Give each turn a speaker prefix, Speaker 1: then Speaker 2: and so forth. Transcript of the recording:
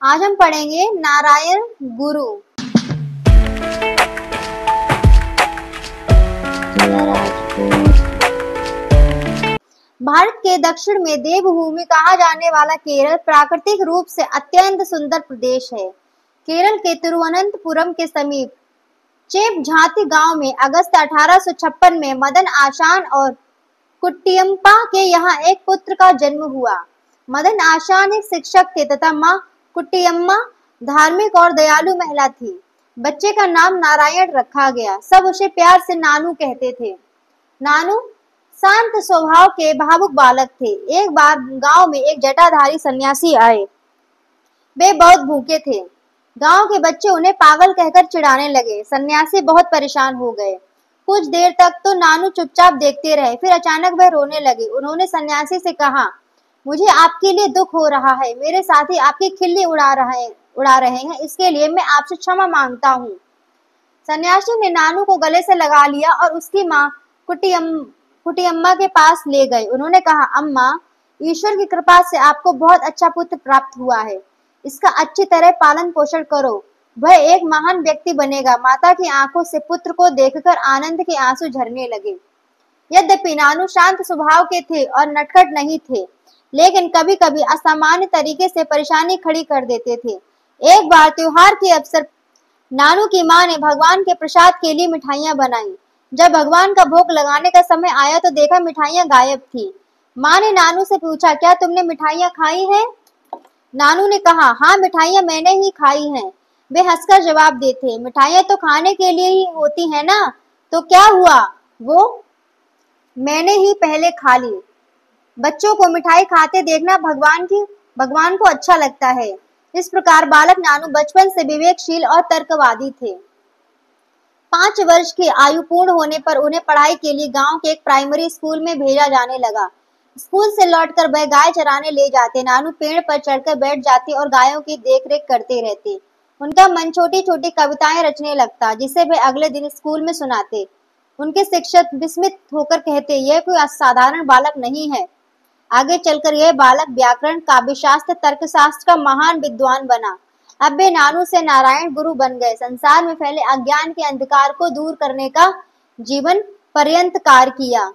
Speaker 1: आज हम पढ़ेंगे नारायण गुरु। भारत के दक्षिण में देवभूमि कहा जाने वाला केरल प्राकृतिक रूप से अत्यंत सुंदर प्रदेश है। केरल के तिरुवनंतपुरम के समीप चेप झांति गांव में अगस्त 1856 में मदन आशान और कुट्टियम्पा के यहाँ एक पुत्र का जन्म हुआ। मदन आशान एक शिक्षक थे तथा माँ कुट्टियम्मा धार्मिक और दयालु महिला थी। बच्चे का नाम नारायण रखा गया। सब उसे प्यार से नानू कहते थे। नानू शांत स्वभाव के भावुक बालक थे। एक बार गांव में एक जटाधारी सन्यासी आए। वे बहुत भूखे थे। गांव के बच्चे उन्हें पागल कहकर चिढ़ाने लगे। सन्यासी बहुत परेशान हो गए। कुछ देर तक तो नानू चुपचाप देखते रहे, फिर अचानक वह रोने लगे। उन्होंने सन्यासी से कहा, मुझे आपके लिए दुख हो रहा है। मेरे साथी आपकी खिल्ली उड़ा रहे हैं, इसके लिए मैं आपसे क्षमा मांगता हूँ। सन्यासी ने नानू को गले से लगा लिया और उसकी माँ कुट्टियम्मा के पास ले गए। उन्होंने कहा, अम्मा, ईश्वर की कृपा से आपको बहुत अच्छा पुत्र प्राप्त हुआ है। इसका अच्छी तरह पालन पोषण करो, वह एक महान व्यक्ति बनेगा। माता की आंखों से पुत्र को देखकर आनंद के आंसू झरने लगे। यद्यपि नानू शांत स्वभाव के थे और नटखट नहीं थे, लेकिन कभी कभी असामान्य तरीके से परेशानी खड़ी कर देते थे। एक बार त्योहार के अवसर नानू की माँ ने भगवान के प्रसाद के लिए मिठाइयां बनाई। जब भगवान का भोग लगाने का समय आया तो देखा मिठाइयां गायब थी। माँ ने नानू से पूछा, क्या तुमने मिठाइयां खाई हैं? नानू ने कहा, हाँ, मिठाइयां मैंने ही खाई हैं। वे हंसकर जवाब देते, मिठाइयां तो खाने के लिए ही होती है ना, तो क्या हुआ, वो मैंने ही पहले खा ली। बच्चों को मिठाई खाते देखना भगवान को अच्छा लगता है। इस प्रकार बालक नानू बचपन से विवेकशील और तर्कवादी थे। 5 वर्ष की आयु पूर्ण होने पर उन्हें पढ़ाई के लिए गांव के एक प्राइमरी स्कूल में भेजा जाने लगा। स्कूल से लौटकर वह गाय चराने ले जाते। नानू पेड़ पर चढ़कर बैठ जाते और गायों की देखरेख करते रहते। उनका मन छोटी छोटी कविताएं रचने लगता, जिसे वे अगले दिन स्कूल में सुनाते। उनके शिक्षक विस्मित होकर कहते, यह कोई असाधारण बालक नहीं है। आगे चलकर यह बालक व्याकरण, काव्यशास्त्र, तर्कशास्त्र का महान विद्वान बना। अब वे नानू से नारायण गुरु बन गए। संसार में फैले अज्ञान के अंधकार को दूर करने का जीवन पर्यंत कार्य किया।